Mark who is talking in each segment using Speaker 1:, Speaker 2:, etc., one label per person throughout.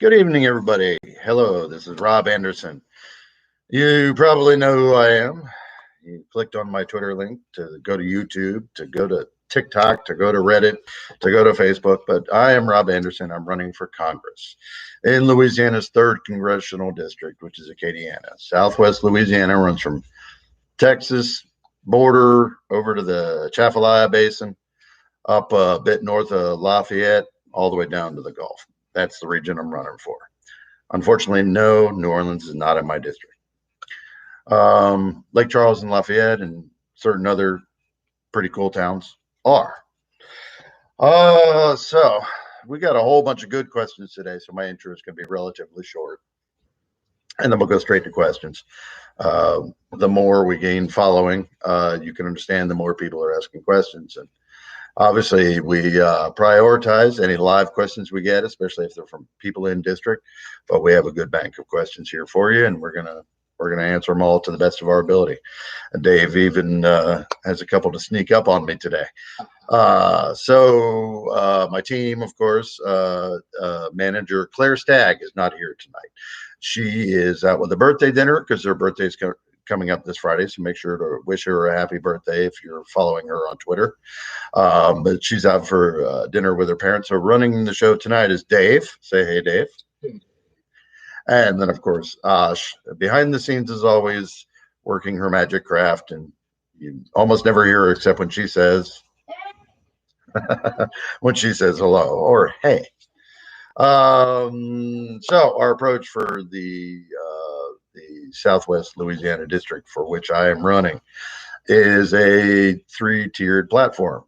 Speaker 1: Good evening, everybody. Hello, this is Rob Anderson. You probably know who I am. You clicked on my Twitter link to go to YouTube, to go to TikTok, to go to Reddit, to go to Facebook. But I am Rob Anderson. I'm running for Congress in Louisiana's 3rd Congressional District, which is Acadiana. Southwest Louisiana runs from Texas border over to the Chafalaya Basin, up a bit north of Lafayette, all the way down to the Gulf. That's the region I'm running for. Unfortunately, no, New Orleans is not in my district. Lake Charles and Lafayette and certain other pretty cool towns are. So we got a whole bunch of good questions today, so my intro is going to be relatively short. And then we'll go straight to questions. The more we gain following, you can understand the more people are asking questions. And obviously, we prioritize any live questions we get, especially if they're from people in district. But we have a good bank of questions here for you, and we're gonna answer them all to the best of our ability. And Dave even has a couple to sneak up on me today. So my team, of course, manager Claire Stagg is not here tonight. She is out with a birthday dinner because her birthday is coming up this Friday, so make sure to wish her a happy birthday if you're following her on Twitter. But she's out for dinner with her parents. So running the show tonight is Dave. Say hey, Dave. And then, of course, Ash, behind the scenes as always, working her magic craft. And you almost never hear her except when she says, hello or hey. So our approach for the Southwest Louisiana district for which I am running is a 3-tiered platform: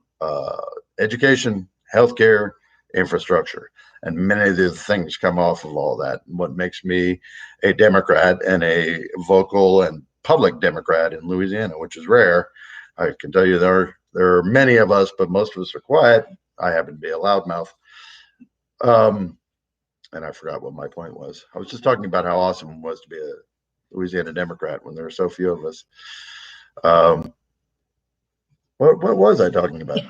Speaker 1: education, healthcare, infrastructure. And many of the things come off of all that. And what makes me a Democrat and a vocal and public Democrat in Louisiana, which is rare. I can tell you there are many of us, but most of us are quiet. I happen to be a loudmouth. And I forgot what my point was. I was just talking about how awesome it was to be a Louisiana Democrat when there are so few of us. What was I talking about?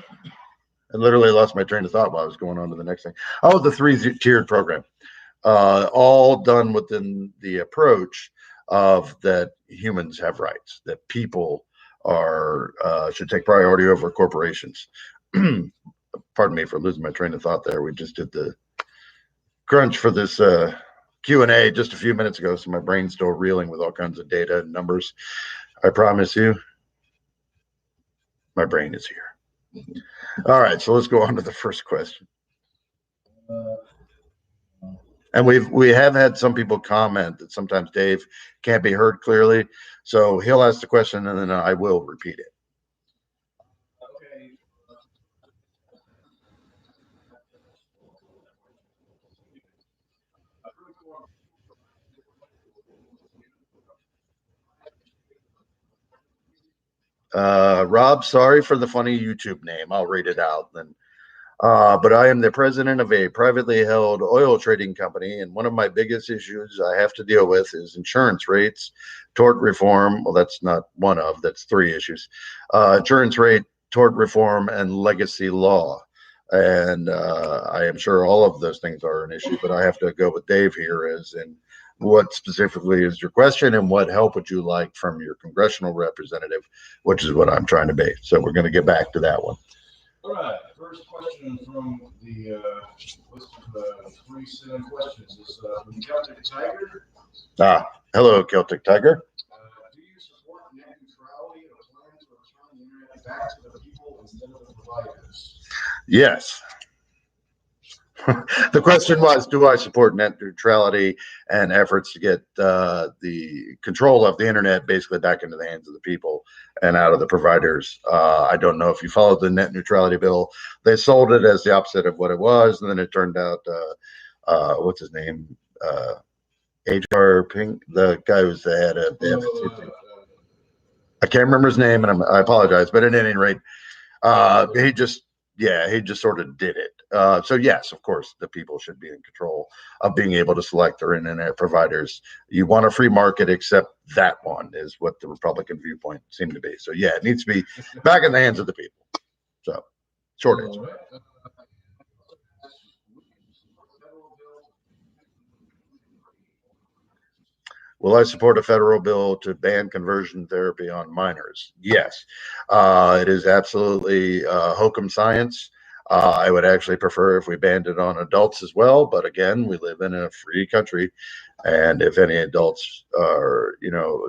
Speaker 1: I literally lost my train of thought while I was going on to the next thing. Oh, the 3-tiered program, all done within the approach of that humans have rights, that people should take priority over corporations. Pardon me for losing my train of thought there. We just did the crunch for this Q&A just a few minutes ago, so my brain's still reeling with all kinds of data and numbers. I promise you, my brain is here. All right, so let's go on to the first question. And we have had some people comment that sometimes Dave can't be heard clearly, so he'll ask the question and then I will repeat it. Rob, sorry for the funny YouTube name. I'll read it out then. But I am the president of a privately held oil trading company, and one of my biggest issues I have to deal with is insurance rates, tort reform. Well, that's not one of, that's 3 issues. Insurance rate, tort reform, and legacy law. And I am sure all of those things are an issue, but I have to go with Dave here as in what specifically is your question and what help would you like from your congressional representative, which is what I'm trying to be. So we're going to get back to that one.
Speaker 2: All right. First question from the list of 27 questions is from Celtic Tiger.
Speaker 1: Hello, Celtic Tiger.
Speaker 2: Do you support net neutrality or plan to return the internet back to the people instead of the providers?
Speaker 1: Yes. The question was, do I support net neutrality and efforts to get the control of the internet basically back into the hands of the people and out of the providers? I don't know if you followed the net neutrality bill. They sold it as the opposite of what it was, and then it turned out, what's his name? H.R. Pink, the guy who's the head of the FCC. I can't remember his name, and I apologize, but at any rate, he just sort of did it. So yes, of course, the people should be in control of being able to select their internet providers. You want a free market, except that one is what the Republican viewpoint seemed to be. So yeah, it needs to be back in the hands of the people. So short answer. Will I support a federal bill to ban conversion therapy on minors? Yes. It is absolutely hokum science. I would actually prefer if we banned it on adults as well, but again, we live in a free country, and if any adults are,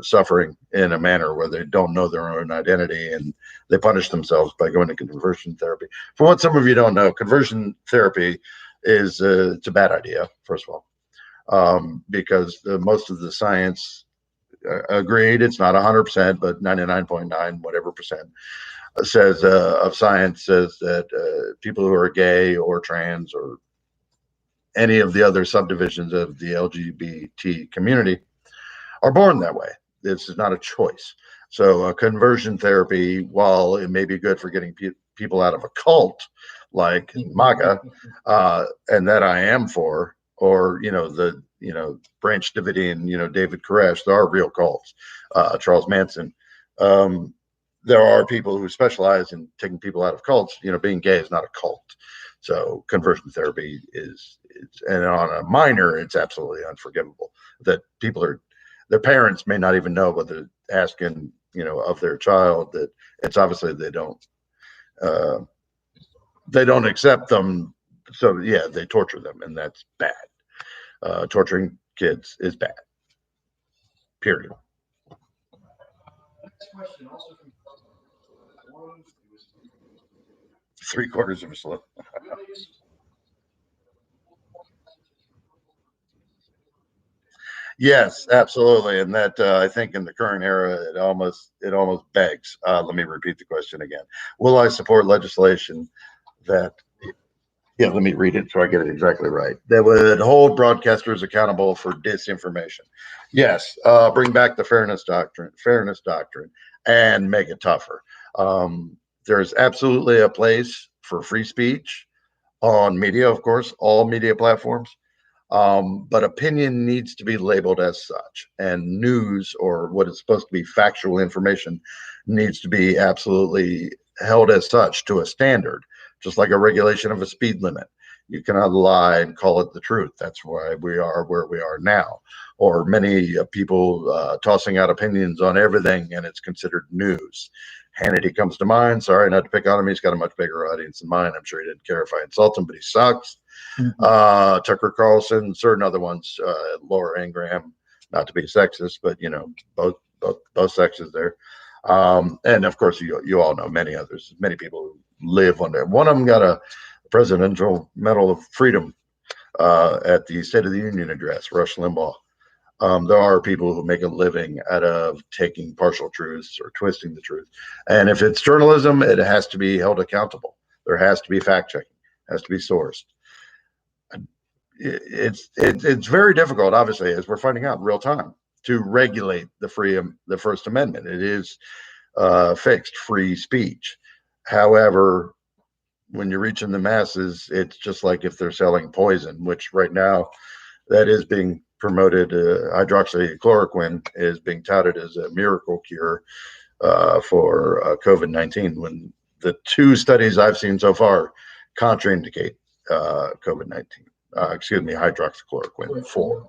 Speaker 1: suffering in a manner where they don't know their own identity and they punish themselves by going to conversion therapy. For what some of you don't know, conversion therapy is it's a bad idea, first of all, because most of the science agreed, it's not 100%, but 99.9 whatever percent says of science says that people who are gay or trans or any of the other subdivisions of the LGBT community are born that way. This is not a choice. So conversion therapy, while it may be good for getting people out of a cult like MAGA, and that I am for, or the Branch Davidian, David Koresh, there are real cults. Charles Manson. There are people who specialize in taking people out of cults. Being gay is not a cult. So conversion therapy and on a minor, it's absolutely unforgivable that their parents may not even know what they're asking, of their child, that it's obviously they don't accept them. So yeah, they torture them, and that's bad. Torturing kids is bad. Period.
Speaker 2: Next question, also from one,
Speaker 1: Three-quarters of a slip. Yes, absolutely, and that I think in the current era, it almost begs. Let me repeat the question again. Will I support legislation that? Yeah, let me read it so I get it exactly right. That would hold broadcasters accountable for disinformation. Yes, bring back the fairness doctrine, and make it tougher. There's absolutely a place for free speech on media, of course, all media platforms. But opinion needs to be labeled as such, and news, or what is supposed to be factual information, needs to be absolutely held as such to a standard, just like a regulation of a speed limit. You cannot lie and call it the truth. That's why we are where we are now. Or many people tossing out opinions on everything, and it's considered news. Hannity comes to mind. Sorry, not to pick on him. He's got a much bigger audience than mine. I'm sure he didn't care if I insult him, but he sucks. Tucker Carlson, certain other ones, Laura Ingraham, not to be sexist, but both sexes there. And of course, you all know many others, many people who live on there. One of them got a Presidential Medal of Freedom at the State of the Union address, Rush Limbaugh. There are people who make a living out of taking partial truths or twisting the truth. And if it's journalism, it has to be held accountable. There has to be fact checking, has to be sourced. It's very difficult, obviously, as we're finding out in real time, to regulate the First Amendment. It is fixed free speech. However, when you're reaching the masses, it's just like if they're selling poison, which right now that is being promoted. Hydroxychloroquine is being touted as a miracle cure for COVID-19, when the two studies I've seen so far contraindicate COVID-19. Hydroxychloroquine for.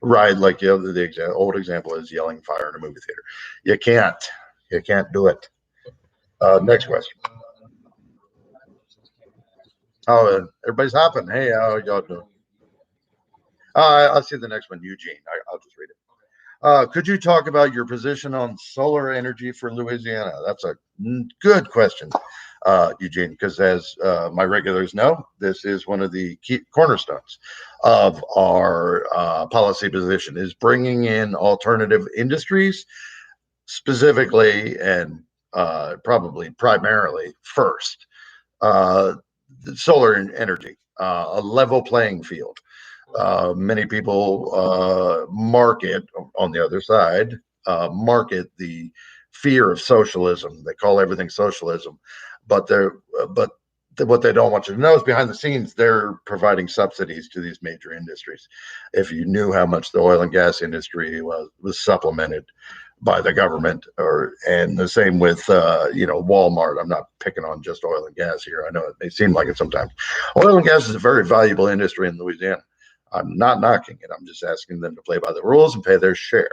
Speaker 1: Right, like the old example is yelling fire in a movie theater. You can't do it. Next question. Oh, everybody's hopping. Hey, how y'all doing? I'll see the next one, Eugene. I'll just read it. Could you talk about your position on solar energy for Louisiana? That's a good question, Eugene, because as my regulars know, this is one of the key cornerstones of our policy position, is bringing in alternative industries, specifically and probably primarily first, solar energy, a level playing field. Many people market on the other side, market the fear of socialism. They call everything socialism, but what they don't want you to know is behind the scenes, they're providing subsidies to these major industries. If you knew how much the oil and gas industry was supplemented by the government, and the same with Walmart. I'm not picking on just oil and gas here. I know it may seem like it sometimes. Oil and gas is a very valuable industry in Louisiana. I'm not knocking it. I'm just asking them to play by the rules and pay their share.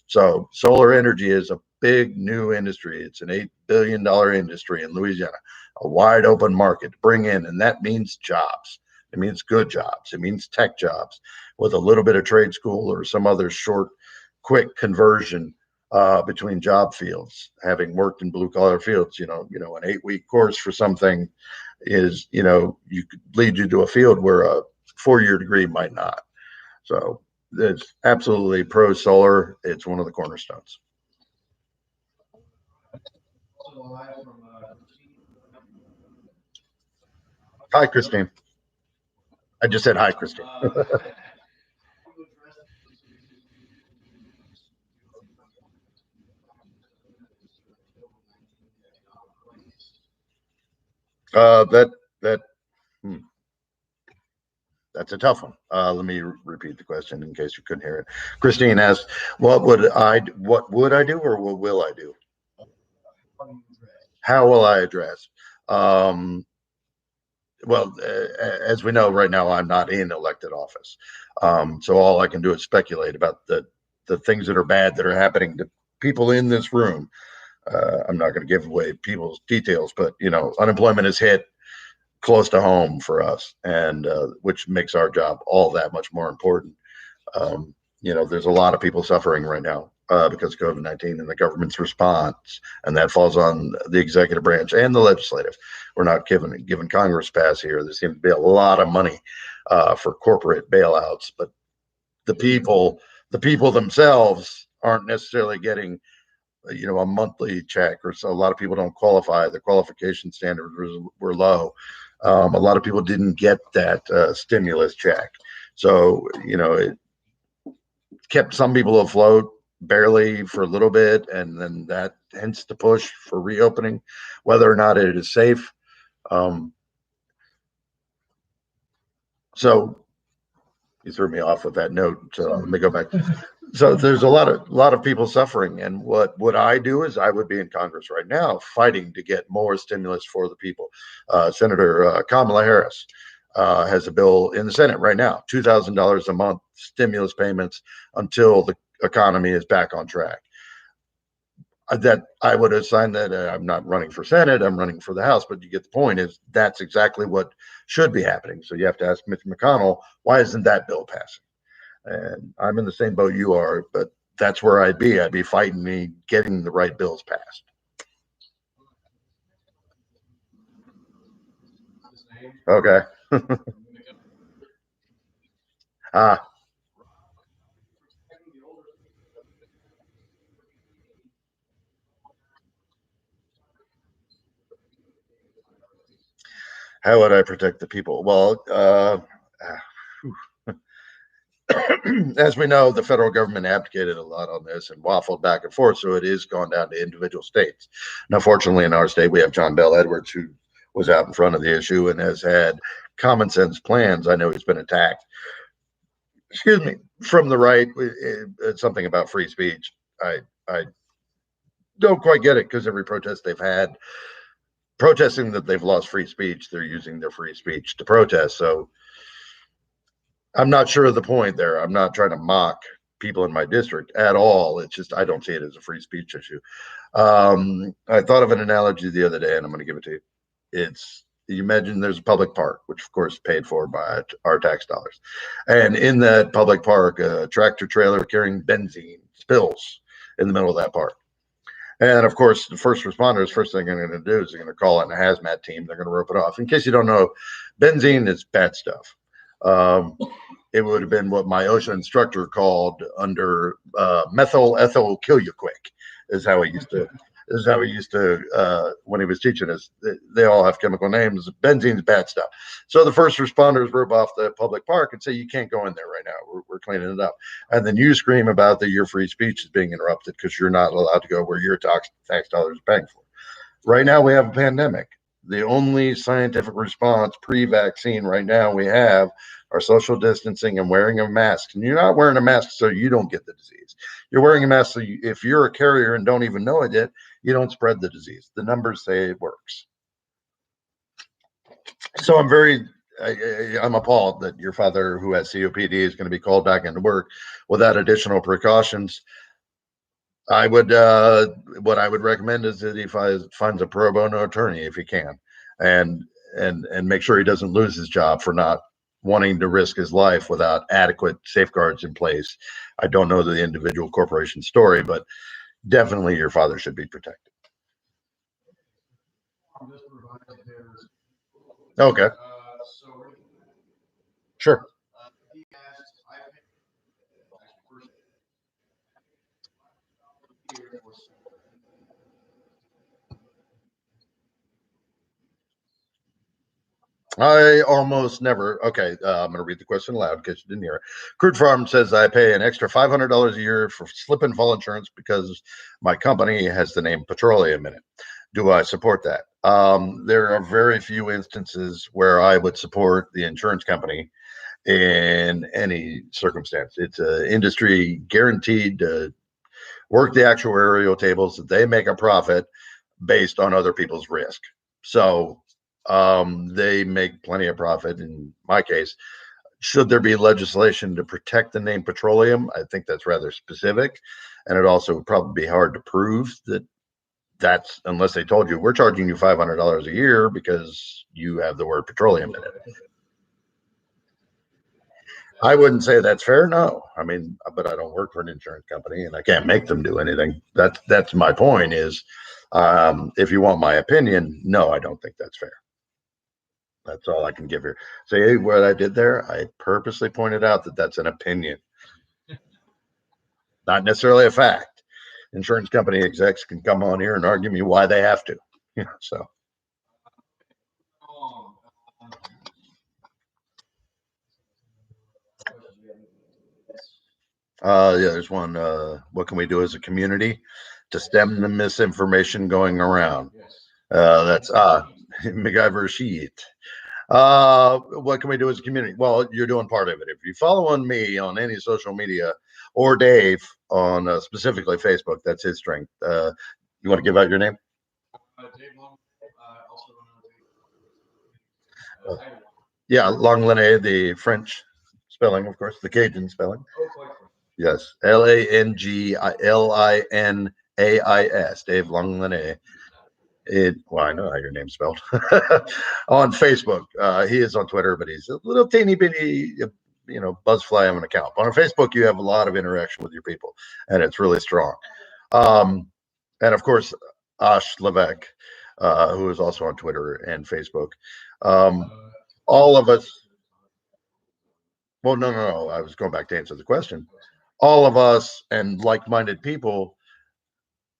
Speaker 1: So solar energy is a big new industry. It's an $8 billion industry in Louisiana, a wide open market to bring in, and that means jobs. It means good jobs. It means tech jobs with a little bit of trade school or some other short, quick conversion between job fields. Having worked in blue collar fields, an 8-week course for something is, you could lead you to a field where a 4-year degree might not. So it's absolutely pro solar. It's one of the cornerstones. Hi, Christine. I just said hi, Christine. That's a tough one. Let me repeat the question in case you couldn't hear it. Christine asked, what would I do, or what will I do? How will I address? Well, as we know right now, I'm not in elected office. So all I can do is speculate about the things that are bad that are happening to people in this room. I'm not going to give away people's details, but unemployment has hit close to home for us, and which makes our job all that much more important. There's a lot of people suffering right now because of COVID-19 and the government's response, and that falls on the executive branch and the legislative. We're not giving Congress pass here. There seems to be a lot of money for corporate bailouts, but the people themselves aren't necessarily getting a monthly check, or so a lot of people don't qualify. The qualification standards were low. A lot of people didn't get that stimulus check, so it kept some people afloat barely for a little bit, and then that hence the push for reopening, whether or not it is safe. So you threw me off with that note, so let me go back. So there's a lot of people suffering, and what would I do is I would be in Congress right now fighting to get more stimulus for the people. Senator Kamala Harris has a bill in the Senate right now, $2,000 a month stimulus payments until the economy is back on track. That I would assign that. I'm not running for Senate, I'm running for the House, but you get the point. Is that's exactly what should be happening. So you have to ask Mitch McConnell, why isn't that bill passing? And I'm in the same boat you are, but that's where I'd be fighting me getting the right bills passed. Okay. How would I protect the people? Well, as we know, the federal government abdicated a lot on this and waffled back and forth, so it is gone down to individual states. Now, fortunately, in our state, we have John Bel Edwards, who was out in front of the issue and has had common sense plans. I know he's been attacked, excuse me, from the right. It's something about free speech. I don't quite get it, because every protest they've had, protesting that they've lost free speech, they're using their free speech to protest. So I'm not sure of the point there. I'm not trying to mock people in my district at all. It's just I don't see it as a free speech issue. I thought of an analogy the other day, and I'm going to give it to you. You imagine there's a public park, which of course is paid for by our tax dollars, and in that public park, a tractor trailer carrying benzene spills in the middle of that park. And of course, the first responders, first thing they're going to do is they're going to call in a hazmat team. They're going to rope it off. In case you don't know, benzene is bad stuff. It would have been what my OSHA instructor called under methyl ethyl kill you quick, is how he used to when he was teaching us. They all have chemical names. Benzene's bad stuff. So the first responders rope off the public park and say, you can't go in there right now. We're cleaning it up. And then you scream about that your free speech is being interrupted because you're not allowed to go where your tax dollars are paying for. Right now we have a pandemic. The only scientific response pre-vaccine right now we have are social distancing and wearing a mask. And you're not wearing a mask so you don't get the disease. You're wearing a mask so if you're a carrier and don't even know it yet, you don't spread the disease. The numbers say it works. So I'm very I'm appalled that your father, who has COPD, is going to be called back into work without additional precautions. I would, what I would recommend is that he finds a pro bono attorney if he can, and and make sure he doesn't lose his job for not wanting to risk his life without adequate safeguards in place. I don't know the individual corporation story, but definitely your father should be protected. Okay, sure.
Speaker 2: He asked,
Speaker 1: I almost never. Okay, I'm going to read the question aloud because you didn't hear it. Crude Farm says I pay an extra $500 a year for slip and fall insurance because my company has the name petroleum in it. Do I support that? There are very few instances where I would support the insurance company in any circumstance. It's an industry guaranteed to work the actuarial tables that they make a profit based on other people's risk. So they make plenty of profit. In my case, should there be legislation to protect the name petroleum? I think that's rather specific, and it also would probably be hard to prove that that's unless they told you we're charging you $500 a year because you have the word petroleum in it. I wouldn't say that's fair. No, I mean, but I don't work for an insurance company, and I can't make them do anything. That's my point. Is if you want my opinion, no, I don't think that's fair. That's all I can give you. See what I did there? I purposely pointed out that that's an opinion, not necessarily a fact. Insurance company execs can come on here and argue me why they have to. So. Yeah, there's one. What can we do as a community to stem the misinformation going around? That's MacGyver sheet. What can we do as a community? Well, you're doing part of it. If you follow on me on any social media or Dave on specifically Facebook, that's his strength. You want to give out your name? Yeah, Langlanais, the French spelling, of course, the Cajun spelling. Yes, Langlais, Dave Langlanais. Well, I know how your name's spelled. On Facebook, he is on Twitter, but he's a little teeny bitty, buzzfly of an account. But on Facebook, you have a lot of interaction with your people, and it's really strong. And of course, Ash Levesque, who is also on Twitter and Facebook. All of us. Well, no. I was going back to answer the question. All of us and like-minded people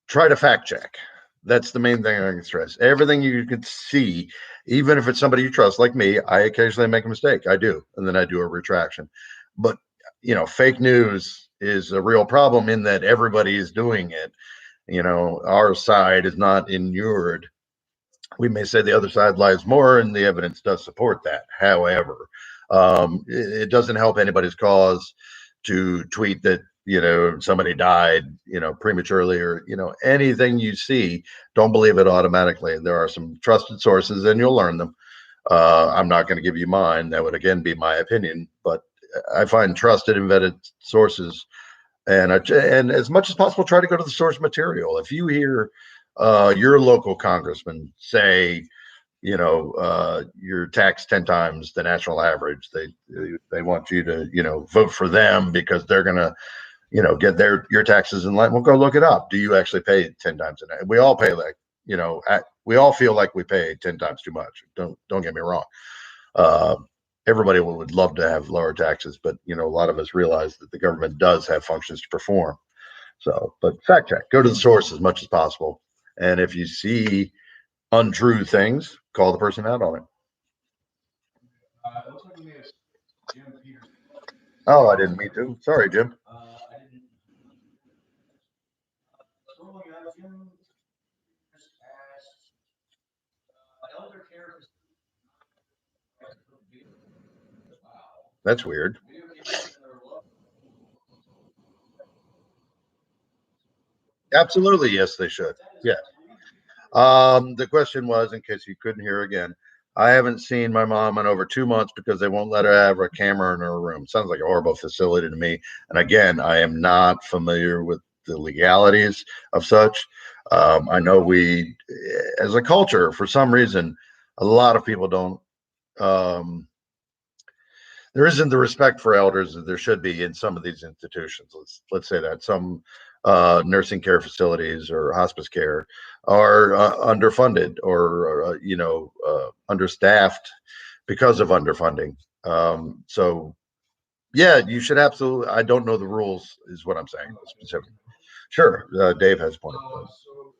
Speaker 1: try to fact check. That's the main thing I can stress. Everything you can see, even if it's somebody you trust, like me, I occasionally make a mistake. I do, and then I do a retraction. But fake news is a real problem in that everybody is doing it. Our side is not inured. We may say the other side lies more, and the evidence does support that. However, it doesn't help anybody's cause to tweet that somebody died prematurely, or anything you see, don't believe it automatically. There are some trusted sources, and you'll learn them. I'm not going to give you mine. That would again be my opinion, but I find trusted and vetted sources, and as much as possible try to go to the source material. If you hear your local congressman say you're taxed 10 times the national average, they want you to vote for them because they're gonna get your taxes in line. Well, go look it up. Do you actually pay 10 times a night? We all pay we all feel like we pay 10 times too much. Don't get me wrong. Everybody would love to have lower taxes, but a lot of us realize that the government does have functions to perform. So, but fact check, go to the source as much as possible. And if you see untrue things, call the person out on it. Oh, I didn't mean to. Sorry, Jim. That's weird. Absolutely, yes, they should. Yeah. The question was, in case you couldn't hear again, I haven't seen my mom in over 2 months because they won't let her have a camera in her room. Sounds like a horrible facility to me. And again, I am not familiar with the legalities of such. I know we, as a culture, for some reason, a lot of people don't. Um, there isn't the respect for elders that there should be in some of these institutions. Let's say that some nursing care facilities or hospice care are underfunded or understaffed because of underfunding. So yeah, you should absolutely. I don't know the rules, is what I'm saying specifically. Sure, Dave has a point.
Speaker 2: So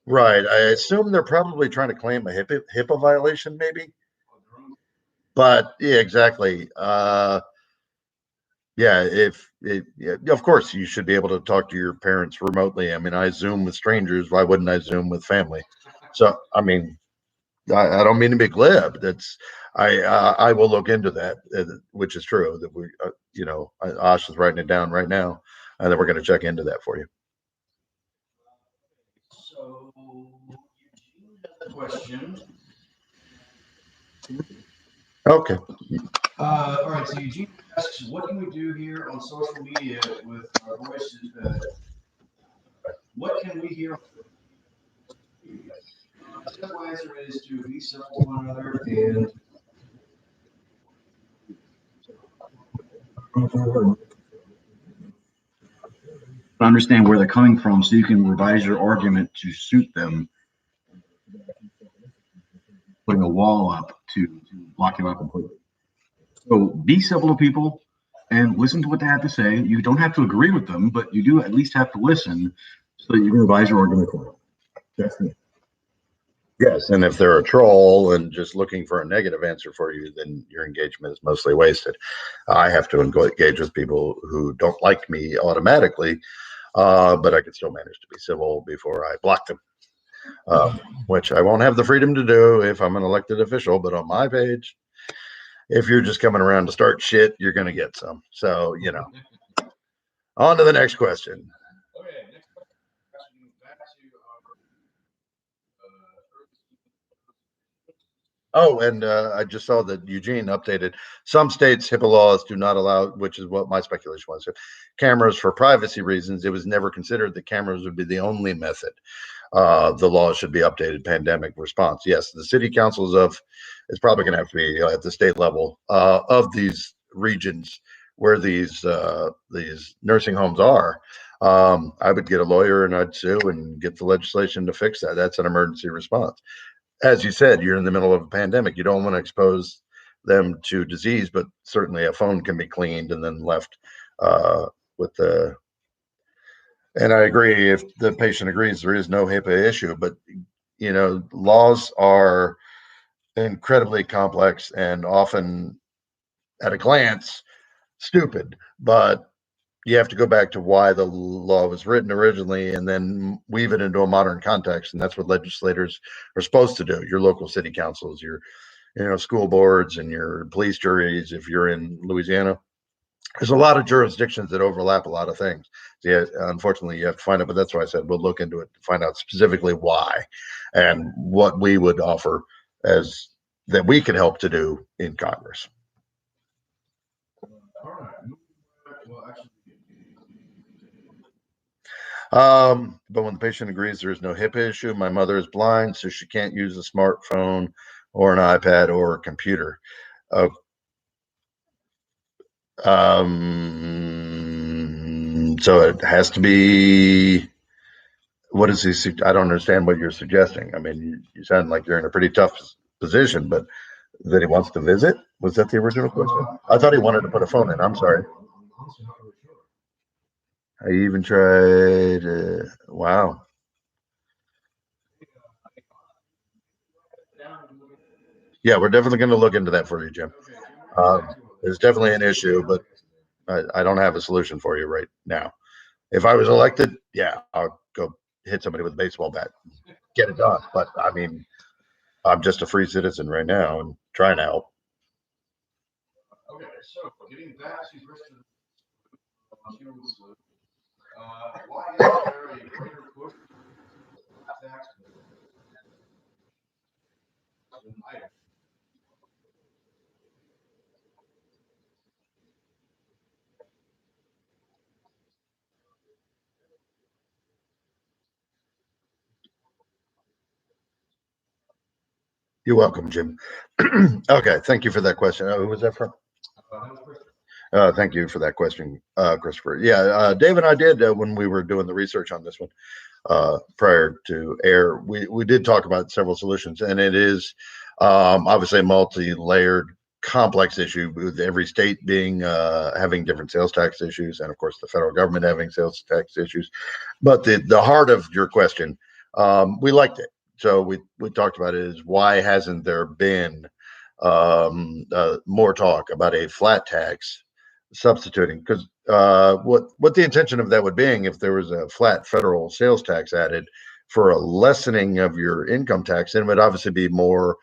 Speaker 1: Right. I assume they're probably trying to claim a HIPAA violation, maybe. But yeah, exactly. Yeah, yeah, of course you should be able to talk to your parents remotely. I mean, I Zoom with strangers. Why wouldn't I Zoom with family? So, I mean, I don't mean to be glib. I will look into that, which is true. That Ash is writing it down right now, and then we're going to check into that for you.
Speaker 2: So Eugene has a question.
Speaker 1: Okay.
Speaker 2: All right, so Eugene asks, what can we do here on social media with our voices? What can we hear? The simple answer is to be civil to one another and
Speaker 3: understand where they're coming from so you can revise your argument to suit them. Putting a wall up to block them out completely. So be civil to people and listen to what they have to say. You don't have to agree with them, but you do at least have to listen so that you can revise your argument accordingly. That's me.
Speaker 1: Yes, and if they're a troll and just looking for a negative answer for you, then your engagement is mostly wasted. I have to engage with people who don't like me automatically, but I can still manage to be civil before I block them, which I won't have the freedom to do if I'm an elected official. But on my page, if you're just coming around to start shit, you're going to get some. So, on to the next question.
Speaker 2: okay, next question back to
Speaker 1: Oh, and I just saw that Eugene updated. Some states HIPAA laws do not allow, which is what my speculation was, cameras for privacy reasons. It was never considered that cameras would be the only method. The law should be updated. Pandemic response. Yes, the city councils it's probably going to have to be at the state level of these regions where these nursing homes are. I would get a lawyer and I'd sue and get the legislation to fix that. That's an emergency response. As you said, you're in the middle of a pandemic. You don't want to expose them to disease, but certainly a phone can be cleaned and then left with the. And I agree, if the patient agrees, there is no HIPAA issue, but laws are incredibly complex and often at a glance stupid, but you have to go back to why the law was written originally and then weave it into a modern context. And that's what legislators are supposed to do. Your local city councils, your school boards, and your police juries, if you're in Louisiana. There's a lot of jurisdictions that overlap a lot of things. Yeah, unfortunately, you have to find out, but that's why I said we'll look into it to find out specifically why and what we would offer as that we could help to do in Congress.
Speaker 2: all right. Well, actually,
Speaker 1: But when the patient agrees there is no HIPAA issue, my mother is blind, so she can't use a smartphone or an iPad or a computer. So it has to be. What is he? I don't understand what you're suggesting. I mean, you sound like you're in a pretty tough position, but that he wants to visit? Was that the original question? I thought he wanted to put a phone in. I'm sorry. I even tried. Wow. Yeah, we're definitely going to look into that for you, Jim. There's definitely an issue, but I don't have a solution for you right now. If I was elected, yeah, I'll go hit somebody with a baseball bat, get it done. But I mean, I'm just a free citizen right now and trying to help.
Speaker 2: okay, so getting back to the question, why
Speaker 1: You're welcome, Jim. Okay, thank you for that question. Who was that from?
Speaker 2: That was Chris.
Speaker 1: Thank you for that question, Christopher. Yeah, Dave and I did when we were doing the research on this one prior to air. We did talk about several solutions, and it is obviously a multi-layered, complex issue with every state being having different sales tax issues, and of course the federal government having sales tax issues. But the heart of your question, we liked it. So we talked about it is why hasn't there been more talk about a flat tax substituting? Because what the intention of that would being if there was a flat federal sales tax added for a lessening of your income tax, then it would obviously be more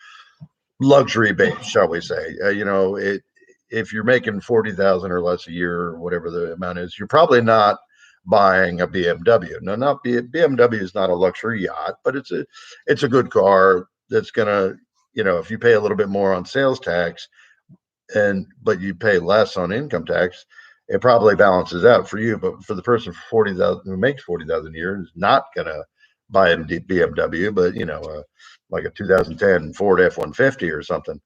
Speaker 1: luxury based, shall we say? If you're making 40,000 or less a year, or whatever the amount is, you're probably not buying a BMW. No, not BMW is not a luxury yacht, but it's a good car that's gonna, if you pay a little bit more on sales tax but you pay less on income tax, it probably balances out for you. But for the person for 40,000 who makes 40,000 a year is not gonna buy a BMW, but like a 2010 Ford F-150 or something,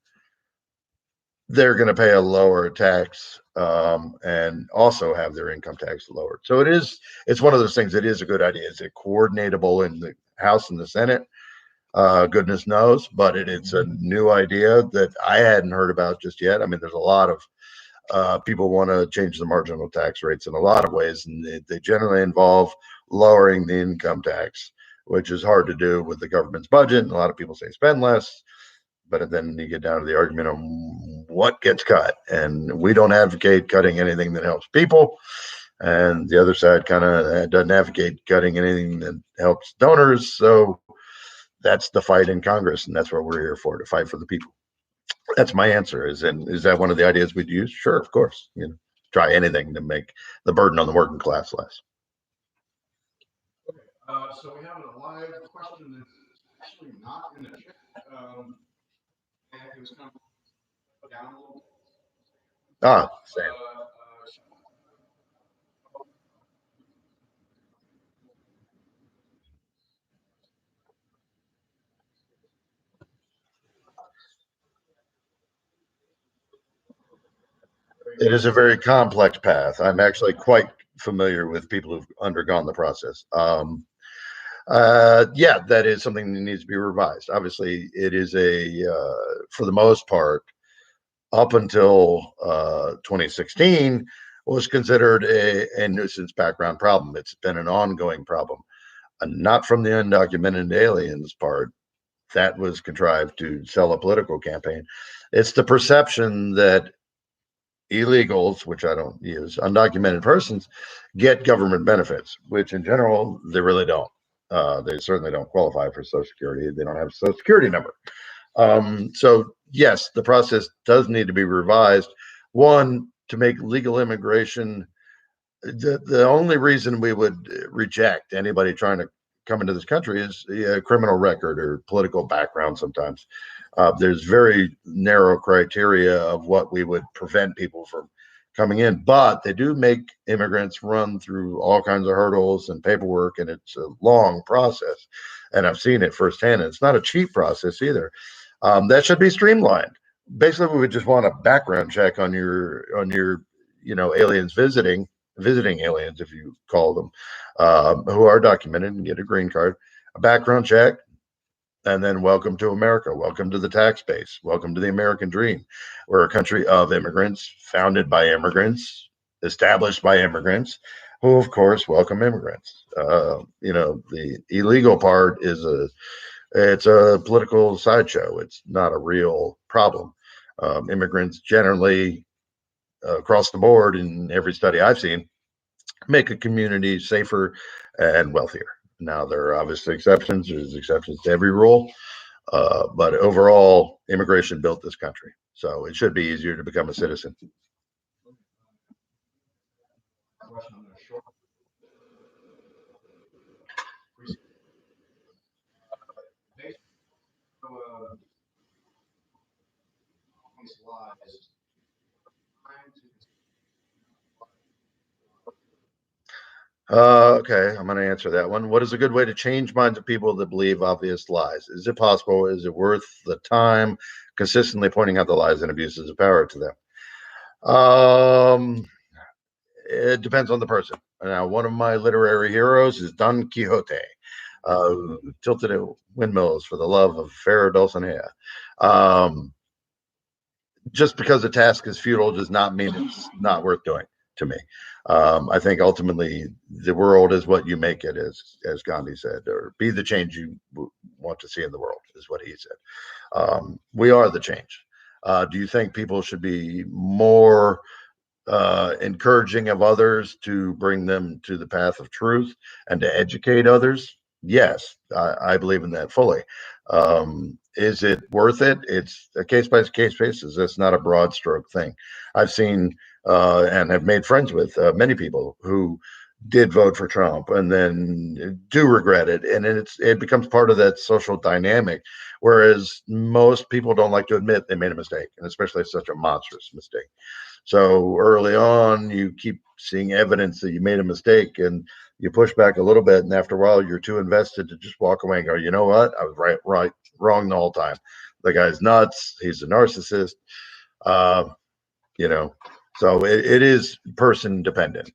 Speaker 1: they're going to pay a lower tax and also have their income tax lowered. So it's one of those things that is a good idea. Is it coordinatable in the House and the Senate? Goodness knows, but it's a new idea that I hadn't heard about just yet. I mean, there's a lot of people want to change the marginal tax rates in a lot of ways, and they generally involve lowering the income tax, which is hard to do with the government's budget. And a lot of people say spend less, but then you get down to the argument on what gets cut. And we don't advocate cutting anything that helps people. And the other side kind of doesn't advocate cutting anything that helps donors. So that's the fight in Congress. And that's what we're here for, to fight for the people. That's my answer. Is that one of the ideas we'd use? Sure, of course. Try anything to make the burden on the working class less.
Speaker 2: So we have a live question that's actually not in the chat. And it was kind of down a little bit.
Speaker 1: Same. It is a very complex path. I'm actually quite familiar with people who've undergone the process. Yeah, that is something that needs to be revised. Obviously, it is for the most part, up until 2016, was considered a nuisance background problem. It's been an ongoing problem, and not from the undocumented aliens part. That was contrived to sell a political campaign. It's the perception that illegals, which I don't use, undocumented persons, get government benefits, which in general, they really don't. They certainly don't qualify for Social Security. They don't have a Social Security number. So yes, the process does need to be revised. One, to make legal immigration, the only reason we would reject anybody trying to come into this country is a criminal record or political background sometimes. There's very narrow criteria of what we would prevent people from coming in, but they do make immigrants run through all kinds of hurdles and paperwork, and it's a long process. And I've seen it firsthand. And it's not a cheap process either. That should be streamlined. Basically, we would just want a background check on your aliens visiting aliens, if you call them, who are documented and get a green card, a background check, and then welcome to America. Welcome to the tax base. Welcome to the American dream. We're a country of immigrants, founded by immigrants, established by immigrants, who, of course, welcome immigrants. The illegal part it's a political sideshow. It's not a real problem. Immigrants generally, across the board, in every study I've seen, make a community safer and wealthier. Now, there are obviously exceptions. There's exceptions to every rule. But overall, immigration built this country. So it should be easier to become a citizen. Okay, I'm going to answer that one. What is a good way to change minds of people that believe obvious lies? Is it possible? Is it worth the time? Consistently pointing out the lies and abuses of power to them. It depends on the person. Now, one of my literary heroes is Don Quixote, tilted at windmills for the love of fair Dulcinea. Um, just because a task is futile does not mean it's not worth doing to me. I think ultimately the world is what you make it, as Gandhi said, or be the change you want to see in the world, is what he said. We are the change. Do you think people should be more encouraging of others to bring them to the path of truth and to educate others? Yes, I believe in that fully. Is it worth it? It's a case by case basis. That's not a broad stroke thing. I've seen and have made friends with many people who did vote for Trump and then do regret it, and it becomes part of that social dynamic. Whereas most people don't like to admit they made a mistake, and especially such a monstrous mistake. So early on, you keep seeing evidence that you made a mistake, and you push back a little bit, and after a while, you're too invested to just walk away and go, you know what, I was right, wrong the whole time. The guy's nuts. He's a narcissist. Uh, you know, so it is person dependent.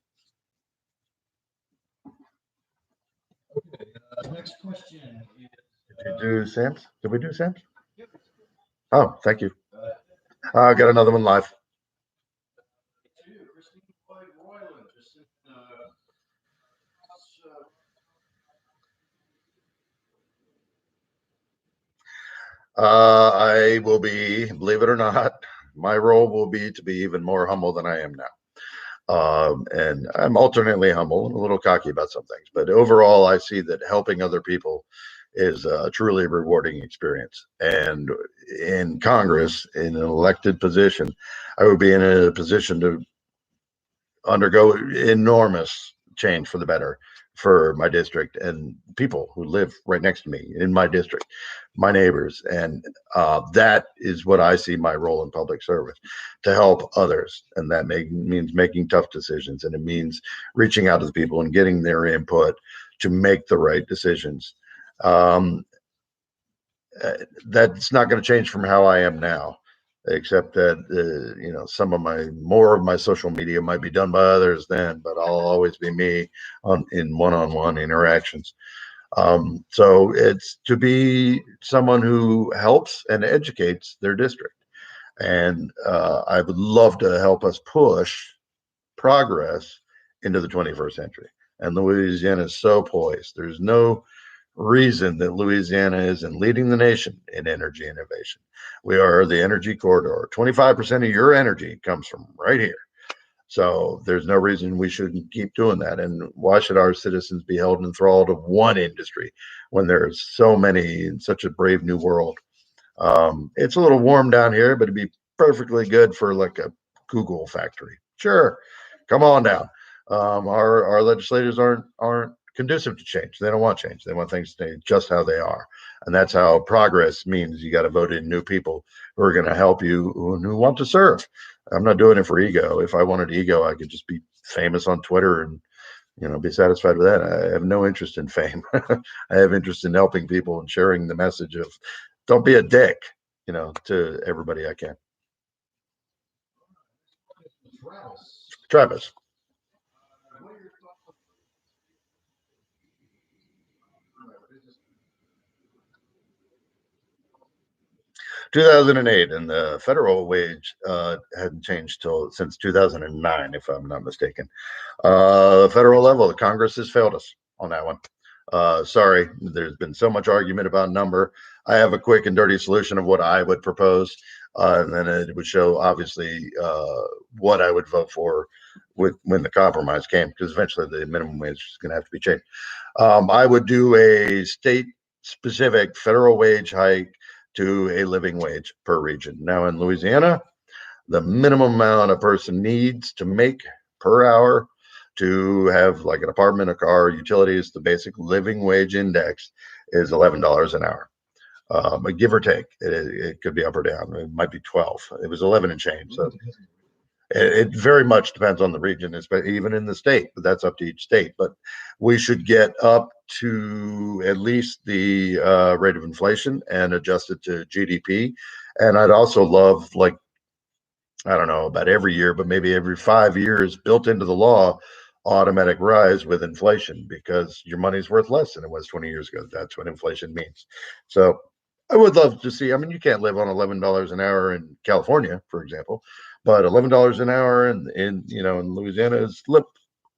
Speaker 4: Okay, next question is.
Speaker 1: Did you do Sam's? Did we do Sam's?
Speaker 4: Yep.
Speaker 1: Oh, thank you.
Speaker 4: Uh,
Speaker 1: I got another one live.
Speaker 2: Christine Floyd Royland just
Speaker 1: I will be, believe it or not, my role will be to be even more humble than I am now. And I'm alternately humble and a little cocky about some things, but overall, I see that helping other people is a truly rewarding experience. And in Congress, in an elected position, I would be in a position to undergo enormous change for the better for my district and people who live right next to me in my district, my neighbors. And that is what I see my role in public service, to help others. And that means making tough decisions, and it means reaching out to the people and getting their input to make the right decisions. Um, that's not going to change from how I am now, except that some of more of my social media might be done by others then, but I'll always be me in one-on-one interactions. So it's to be someone who helps and educates their district, and I would love to help us push progress into the 21st century. And Louisiana is so poised. There's no reason that Louisiana isn't leading the nation in energy innovation. We are the energy corridor. 25% of your energy comes from right here. So there's no reason we shouldn't keep doing that. And why should our citizens be held enthralled of one industry when there's so many in such a brave new world? It's a little warm down here, but it'd be perfectly good for like a Google factory. Sure, come on down. Our legislators aren't conducive to change. They don't want change. They want things to stay just how they are, and that's how progress means. You got to vote in new people who are going to help you, who want to serve. I'm not doing it for ego. If I wanted ego, I could just be famous on Twitter and be satisfied with that. I have no interest in fame. I have interest in helping people and sharing the message of don't be a dick, to everybody I can. Travis. 2008, and the federal wage hadn't changed since 2009, if I'm not mistaken. Federal level, the Congress has failed us on that one. Sorry, there's been so much argument about number. I have a quick and dirty solution of what I would propose, and then it would show obviously what I would vote for when the compromise came, because eventually the minimum wage is going to have to be changed. I would do a state-specific federal wage hike to a living wage per region. Now in Louisiana, the minimum amount a person needs to make per hour to have like an apartment, a car, utilities, the basic living wage index is $11 an hour. But give or take, it could be up or down. It might be 12. It was 11 and change. So It very much depends on the region, even in the state, but that's up to each state. But we should get up to at least the rate of inflation and adjust it to GDP. And I'd also love, like, I don't know about every year, but maybe every 5 years, built into the law, automatic rise with inflation, because your money's worth less than it was 20 years ago. That's what inflation means. So I would love to see. I mean, you can't live on $11 an hour in California, for example, but $11 an hour in Louisiana is lip.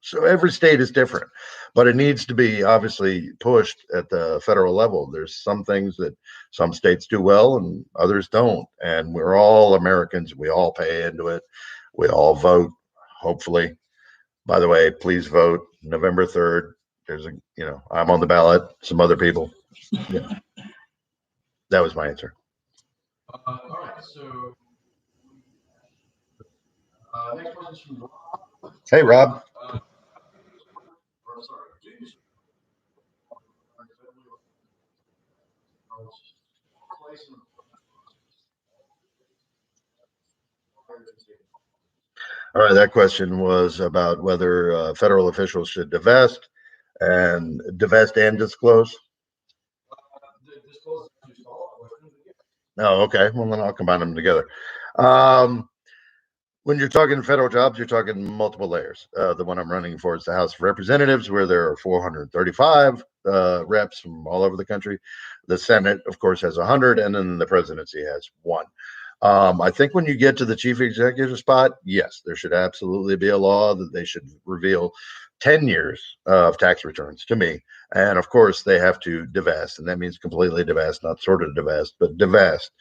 Speaker 1: So every state is different, but it needs to be obviously pushed at the federal level. There's some things that some states do well and others don't, and we're all Americans. We all pay into it. We all vote, hopefully. By the way, please vote November 3rd. I'm on the ballot, some other people. Yeah. That was my answer.
Speaker 4: All right, so next question is from Rob.
Speaker 1: Hey, Rob. All right, that question was about whether federal officials should divest and disclose. Oh, okay. Well, then I'll combine them together. When you're talking federal jobs, you're talking multiple layers. The one I'm running for is the House of Representatives, where there are 435 reps from all over the country. The Senate, of course, has 100, and then the presidency has 1. I think when you get to the chief executive spot, yes, there should absolutely be a law that they should reveal 10 years of tax returns to me. And of course, they have to divest, and that means completely divest, not sort of divest, but divest.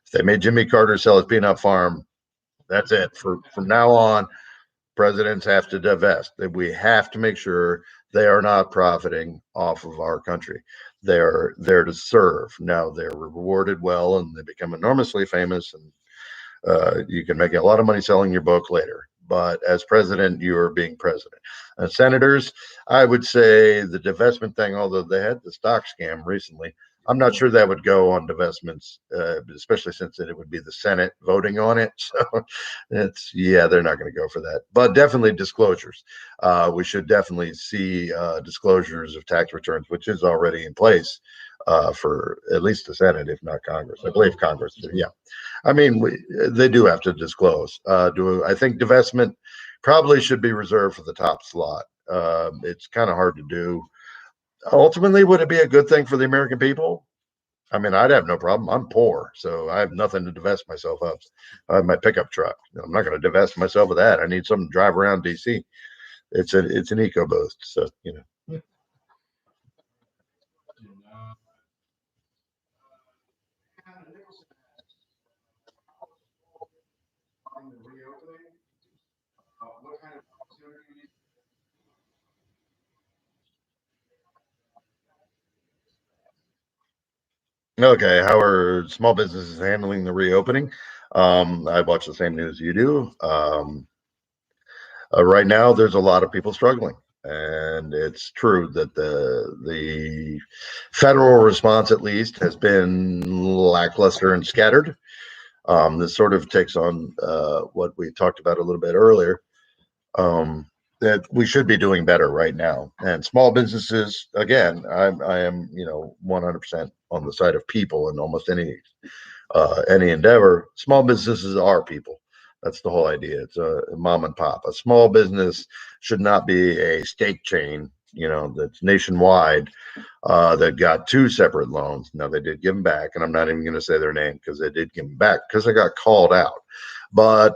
Speaker 1: If they made Jimmy Carter sell his peanut farm, that's it. From now on, presidents have to divest. We have to make sure they are not profiting off of our country. They're there to serve. Now they're rewarded well, and they become enormously famous, and you can make a lot of money selling your book later. But as president, you are being president. Senators, I would say the divestment thing, although they had the stock scam recently, I'm not sure that would go on divestments, especially since it would be the Senate voting on it. So they're not going to go for that. But definitely disclosures. We should definitely see disclosures of tax returns, which is already in place for at least the Senate, if not Congress. I believe Congress. Yeah. I mean, they do have to disclose. I think divestment probably should be reserved for the top slot. It's kind of hard to do. Ultimately, would it be a good thing for the American people? I mean, I'd have no problem. I'm poor, so I have nothing to divest myself of. I have my pickup truck. I'm not going to divest myself of that. I need something to drive around DC. It's an EcoBoost, so
Speaker 2: What kind of opportunities?
Speaker 1: Okay, how are small businesses handling the reopening? I watch the same news you do. Right now, there's a lot of people struggling, and it's true that the federal response, at least, has been lackluster and scattered. This sort of takes on what we talked about a little bit earlier. That we should be doing better right now. And small businesses, again, I am 100% on the side of people in almost any endeavor. Small businesses are people. That's the whole idea. It's a mom and pop. A small business should not be a steak chain, that's nationwide, that got 2 separate loans. Now, they did give them back, and I'm not even going to say their name because they did give them back because they got called out. But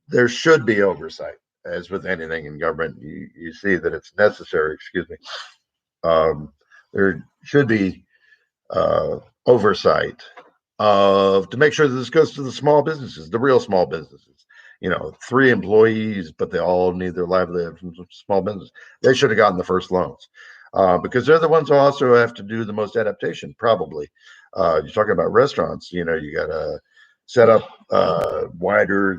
Speaker 1: there should be oversight. As with anything in government, you see that it's necessary. Excuse me. There should be oversight to make sure that this goes to the small businesses, the real small businesses. 3 employees, but they all need their livelihood from small business. They should have gotten the first loans because they're the ones who also have to do the most adaptation. Probably, you're talking about restaurants. You got to set up wider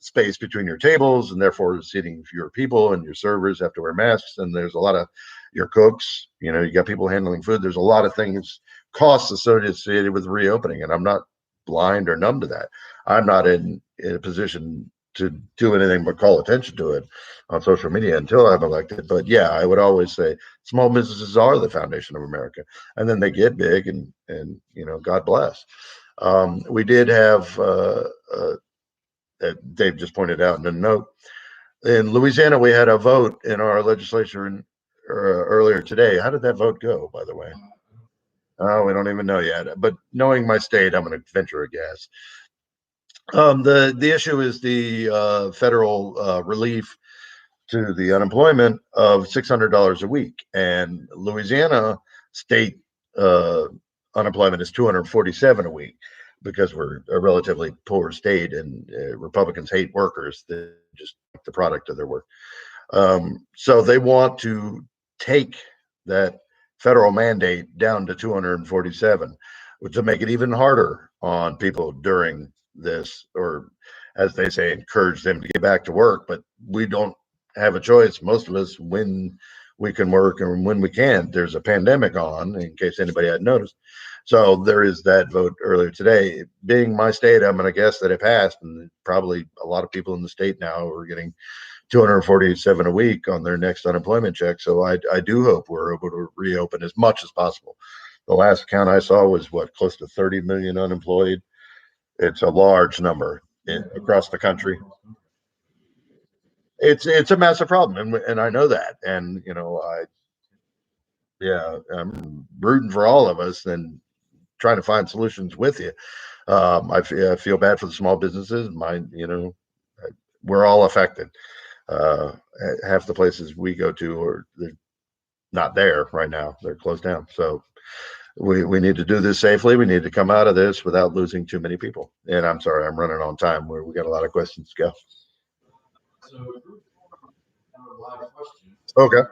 Speaker 1: space between your tables, and therefore seating fewer people, and your servers have to wear masks, and there's a lot of your cooks, you got people handling food. There's a lot of things, costs associated with reopening, and I'm not blind or numb to that. I'm not in a position to do anything but call attention to it on social media until I'm elected. But yeah, I would always say small businesses are the foundation of America, and then they get big, and God bless. We did have Dave just pointed out in a note, in Louisiana we had a vote in our legislature earlier today. How did that vote go, by the way? Oh, we don't even know yet. But knowing my state, I'm going to venture a guess. The issue is the federal relief to the unemployment of $600 a week, and Louisiana state unemployment is 247 a week, because we're a relatively poor state, and Republicans hate workers. They just like the product of their work. So they want to take that federal mandate down to 247, which will make it even harder on people during this, or as they say, encourage them to get back to work. But we don't have a choice, most of us, when we can work and when we can't. There's a pandemic on, in case anybody had noticed. So there is that vote earlier today. Being my state, I'm going to guess that it passed, and probably a lot of people in the state now are getting 247 a week on their next unemployment check. So I do hope we're able to reopen as much as possible. The last count I saw was close to 30 million unemployed. It's a large number across the country. It's a massive problem, and I know that, and I'm rooting for all of us and trying to find solutions with you. I feel bad for the small businesses. We're all affected. Half the places we go to they're not there right now. They're closed down. So we need to do this safely. We need to come out of this without losing too many people. And I'm sorry, I'm running on time. We got a lot of questions to go.
Speaker 4: So, live question.
Speaker 1: Okay.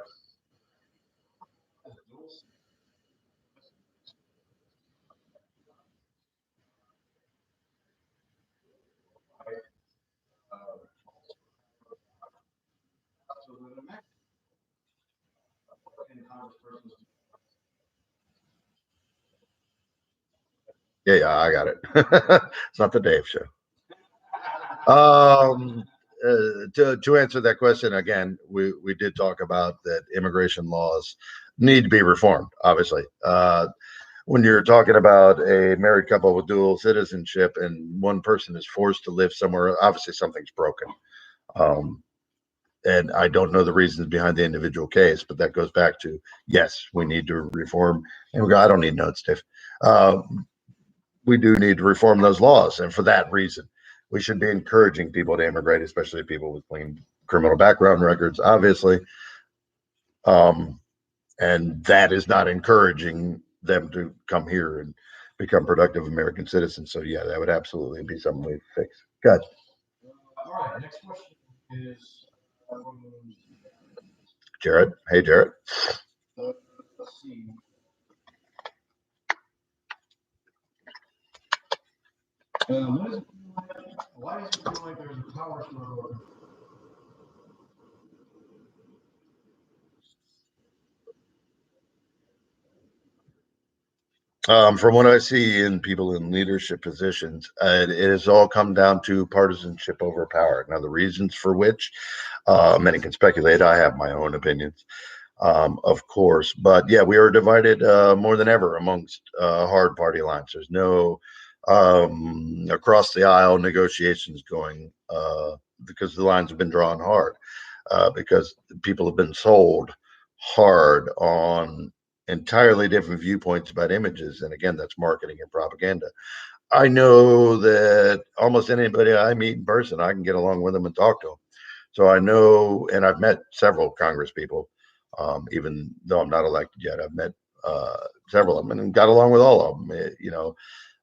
Speaker 1: Yeah, I got it. It's not the Dave show. To answer that question again, we did talk about that immigration laws need to be reformed. Obviously, when you're talking about a married couple with dual citizenship and one person is forced to live somewhere, obviously something's broken. And I don't know the reasons behind the individual case, but that goes back to, yes, we need to reform. And I don't need notes, Dave. We do need to reform those laws, and for that reason, we should be encouraging people to immigrate, especially people with clean criminal background records, obviously. And that is not encouraging them to come here and become productive American citizens. So yeah, that would absolutely be something we fix. Good.
Speaker 4: All right, next question is
Speaker 1: Jared. Hey, Jared.
Speaker 4: let's see. Why does it feel like there's a power struggle?
Speaker 1: From what I see in people in leadership positions, it has all come down to partisanship over power. Now, the reasons for which many can speculate. I have my own opinions, of course. But yeah, we are divided more than ever amongst hard party lines. There's no across the aisle negotiations going because the lines have been drawn hard, because people have been sold hard on entirely different viewpoints about images. And again, that's marketing and propaganda. I know that almost anybody I meet in person, I can get along with them and talk to them. So I know, and I've met several Congress people, even though I'm not elected yet. I've met several of them and got along with all of them.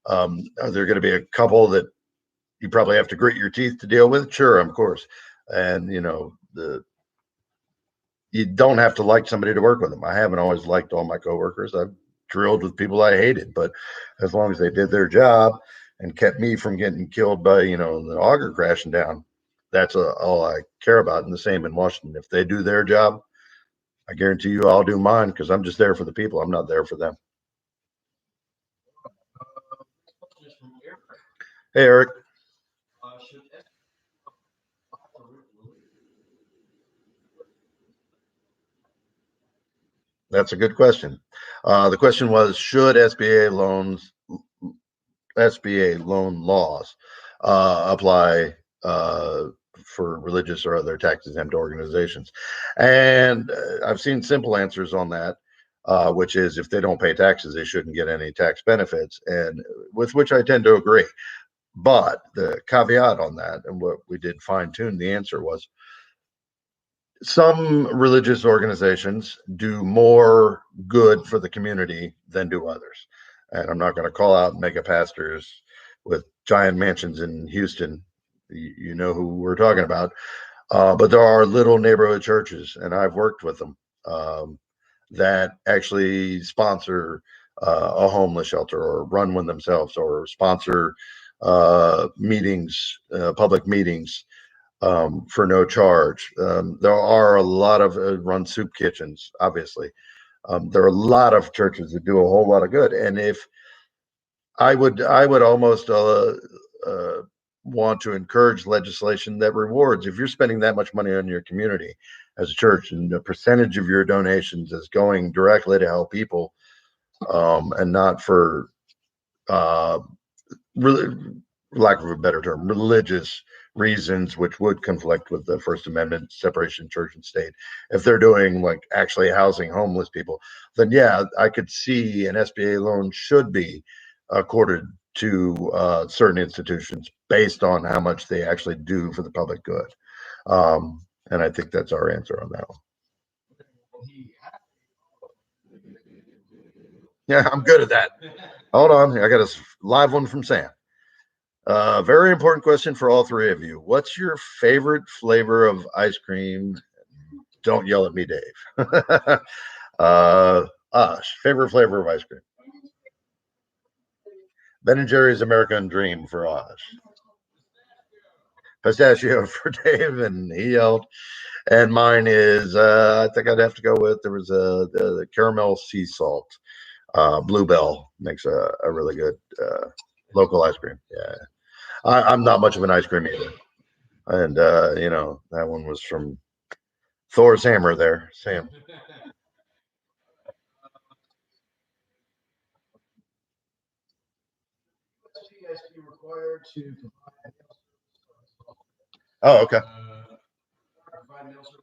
Speaker 1: Are there going to be a couple that you probably have to grit your teeth to deal with? Sure, of course. And you don't have to like somebody to work with them. I haven't always liked all my coworkers. I've drilled with people I hated, but as long as they did their job and kept me from getting killed by, the auger crashing down, that's all I care about. And the same in Washington. If they do their job, I guarantee you I'll do mine, because I'm just there for the people. I'm not there for them. Hey, Eric. That's a good question. The question was, should SBA loan laws apply for religious or other tax exempt organizations? And I've seen simple answers on that, which is if they don't pay taxes, they shouldn't get any tax benefits, and with which I tend to agree. But the caveat on that, and what we did fine tune the answer was, some religious organizations do more good for the community than do others. And I'm not going to call out mega pastors with giant mansions in Houston. You know who we're talking about. But there are little neighborhood churches, and I've worked with them, that actually sponsor a homeless shelter or run one themselves or sponsor meetings, public meetings, for no charge. There are a lot of run soup kitchens, obviously. There are a lot of churches that do a whole lot of good. And if I would almost want to encourage legislation that rewards, if you're spending that much money on your community as a church and a percentage of your donations is going directly to help people, and not for really, lack of a better term, religious reasons, which would conflict with the First Amendment separation of church and state. If they're doing like actually housing homeless people, then yeah, I could see an SBA loan should be accorded to certain institutions based on how much they actually do for the public good. And I think that's our answer on that one. Yeah, I'm good at that. Hold on, I got a live one from Sam. Very important question for all three of you. What's your favorite flavor of ice cream? Don't yell at me, Dave. Favorite flavor of ice cream? Ben and Jerry's American Dream for Oz. Pistachio for Dave, and he yelled. And mine is, I think I'd have to go with, there was the caramel sea salt. Bluebell makes a really good local ice cream. Yeah. I'm not much of an ice cream eater. And, that one was from Thor's Hammer there, Sam.
Speaker 4: be required to provide
Speaker 1: Oh, okay.
Speaker 4: provide mail service.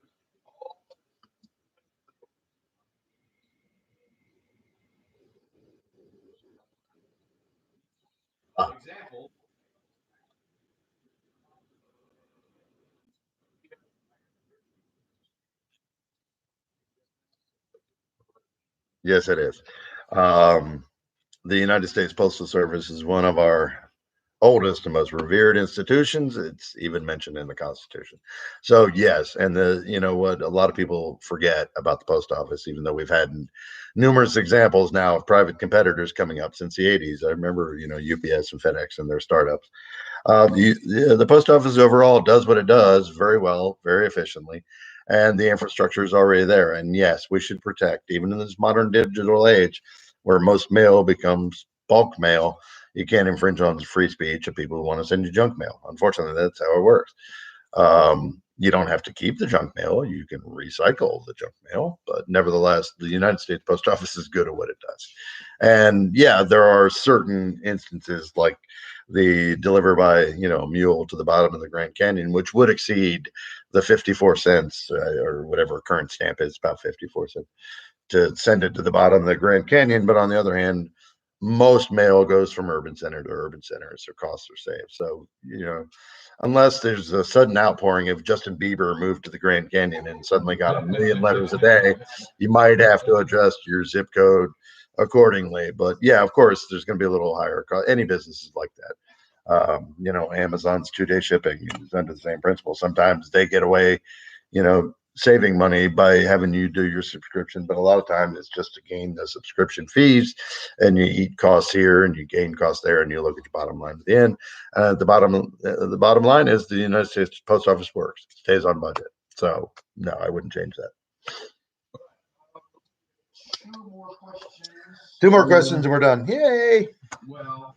Speaker 4: Example.
Speaker 1: Yes, it is. The United States Postal Service is one of our oldest and most revered institutions. It's even mentioned in the Constitution. So yes, and what a lot of people forget about the post office, even though we've had numerous examples now of private competitors coming up since the 80s. I remember, UPS and FedEx and their startups. The post office overall does what it does very well, very efficiently, and the infrastructure is already there. And yes, we should protect, even in this modern digital age where most mail becomes bulk mail. You can't infringe on free speech of people who want to send you junk mail. Unfortunately, that's how it works. You don't have to keep the junk mail. You can recycle the junk mail, but nevertheless, the United States Post Office is good at what it does. And yeah, there are certain instances like the deliver by mule to the bottom of the Grand Canyon, which would exceed the 54 cents or whatever current stamp is, about 54 cents, to send it to the bottom of the Grand Canyon. But on the other hand, most mail goes from urban center to urban center, so costs are saved. So unless there's a sudden outpouring of Justin Bieber moved to the Grand Canyon and suddenly got 1 million letters a day, you might have to adjust your zip code accordingly. But yeah, of course, there's going to be a little higher cost. Any business is like that. Amazon's 2-day shipping is under the same principle. Sometimes they get away, saving money by having you do your subscription, but a lot of times it's just to gain the subscription fees, and you eat costs here and you gain costs there, and you look at your bottom line at the end. The bottom line is the United States Post Office works, it stays on budget. So no, I wouldn't change that.
Speaker 4: 2 more questions.
Speaker 1: 2 more questions and we're done. Yay!
Speaker 4: Well,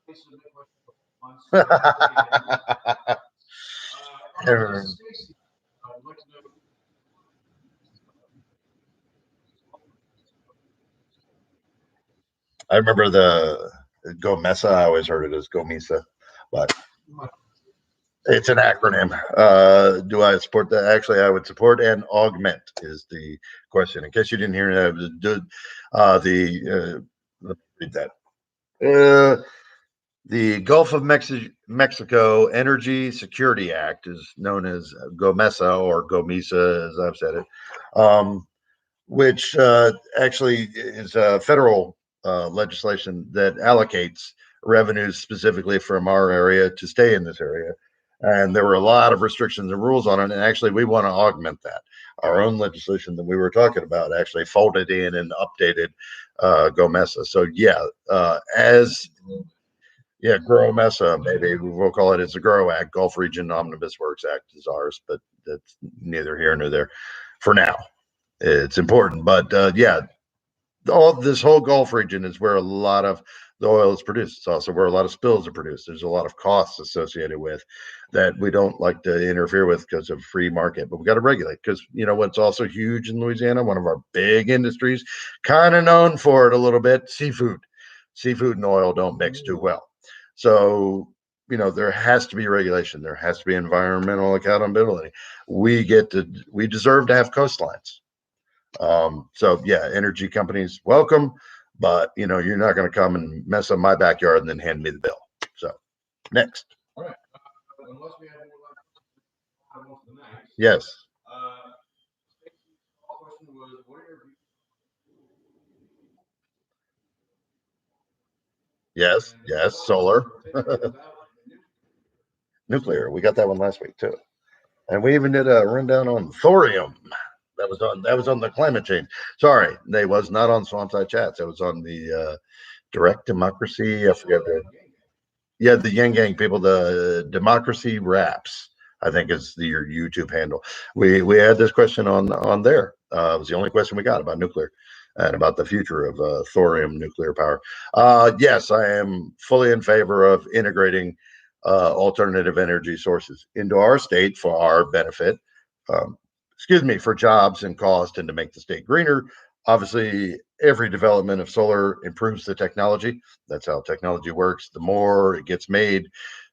Speaker 4: this is a big question. Stacy, I would like to know.
Speaker 1: I remember the Go Mesa. I always heard it as Go Misa, but it's an acronym. Do I support that? Actually, I would support and augment is the question. In case you didn't hear that, let me read that. The Gulf of Mexico Energy Security Act is known as GOMESA or GOMISA, as I've said it, which actually is federal legislation that allocates revenues specifically from our area to stay in this area. And there were a lot of restrictions and rules on it. And actually, we want to augment that. Our own legislation that we were talking about actually folded in and updated GOMESA. So, yeah, GROW MESA, maybe we'll call it. It's a GROW Act. Gulf Region Omnibus Works Act is ours, but that's neither here nor there for now. It's important, but this whole Gulf region is where a lot of the oil is produced. It's also where a lot of spills are produced. There's a lot of costs associated with that we don't like to interfere with because of free market, but we got to regulate because you know what's also huge in Louisiana, one of our big industries, kind of known for it a little bit, seafood. Seafood and oil don't mix too well. So, you know, there has to be regulation. There has to be environmental accountability. We deserve to have coastlines. So yeah, energy companies welcome, but you know, you're not going to come and mess up my backyard and then hand me the bill. So next.
Speaker 4: All right. Unless we have more tonight.
Speaker 1: Yes.
Speaker 4: Question was, what are your views?
Speaker 1: Yes, solar. Nuclear. We got that one last week too. And we even did a rundown on thorium. That was on the climate change. Sorry, they was not on Swampside Chats. It was on the Direct Democracy. I forget the Yang Gang people, the Democracy Raps, I think is your YouTube handle. We had this question on there. It was the only question we got about nuclear and about the future of thorium nuclear power. Yes, I am fully in favor of integrating alternative energy sources into our state for our benefit. For jobs and cost and to make the state greener. Obviously, every development of solar improves the technology. That's how technology works. The more it gets made,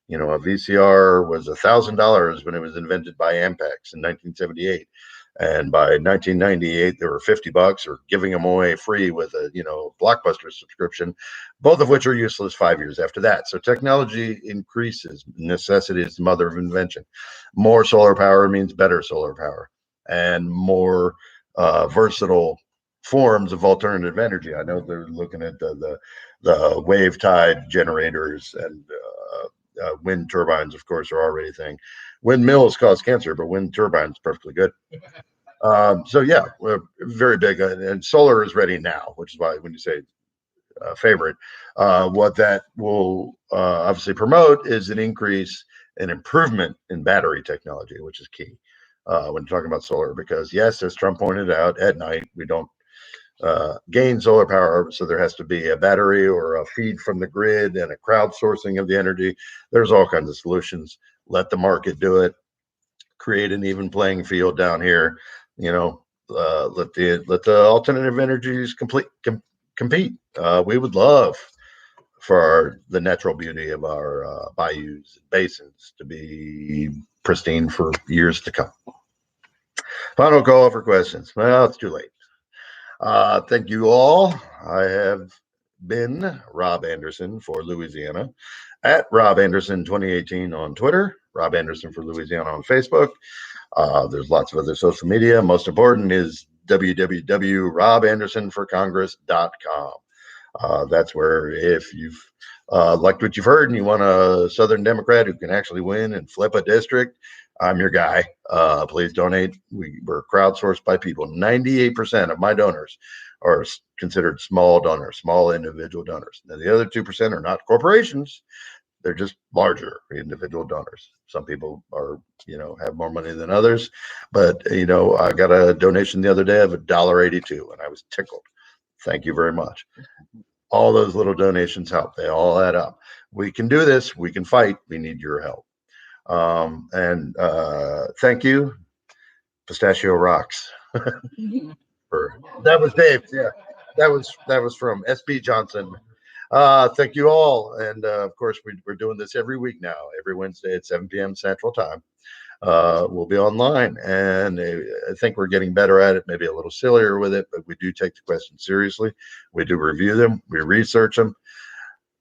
Speaker 1: you know, a VCR was $1,000 when it was invented by Ampex in 1978. And by 1998, they were $50 or giving them away free with a, you know, Blockbuster subscription, both of which are useless 5 years after that. So technology increases. Necessity is the mother of invention. More solar power means better solar power and more versatile forms of alternative energy. I know they're looking at the wave tide generators and wind turbines, of course, are already a thing. Windmills cause cancer, but wind turbines perfectly good. So yeah, we're very big, and solar is ready now, which is why when you say favorite, what that will obviously promote is an increase and improvement in battery technology, which is key when talking about solar. Because yes, as Trump pointed out, at night we don't gain solar power, so there has to be a battery or a feed from the grid and a crowdsourcing of the energy. There's all kinds of solutions. Let the market do it. Create an even playing field down here. You know, let the alternative energies compete. We would love for the natural beauty of our bayous and basins to be pristine for years to come. Final call for questions. Well, it's too late. Thank you all. I have been Rob Anderson for Louisiana at Rob Anderson 2018 on Twitter, Rob Anderson for Louisiana on Facebook. There's lots of other social media. Most important is www.robandersonforcongress.com. That's where if you've liked what you've heard and you want a Southern Democrat who can actually win and flip a district, I'm your guy. Please donate. We're crowdsourced by people. 98% of my donors are considered small donors, small individual donors. Now, the other 2% are not corporations. They're just larger individual donors. Some people are, you know, have more money than others. But, you know, I got a donation the other day of $1.82, and I was tickled. Thank you very much. All those little donations help. They all add up. We can do this. We can fight. We need your help. Thank you, Pistachio Rocks. That was Dave. Yeah, that was from SB Johnson Thank you all. And of course, we're doing this every week now, every Wednesday at 7 p.m. Central Time. We'll be online, and I think we're getting better at it, maybe a little sillier with it, but we do take the questions seriously. We do review them, we research them.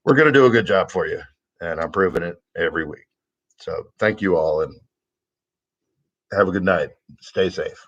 Speaker 1: We're going to do a good job for you, and I'm proving it every week. So thank you all, and have a good night. Stay safe.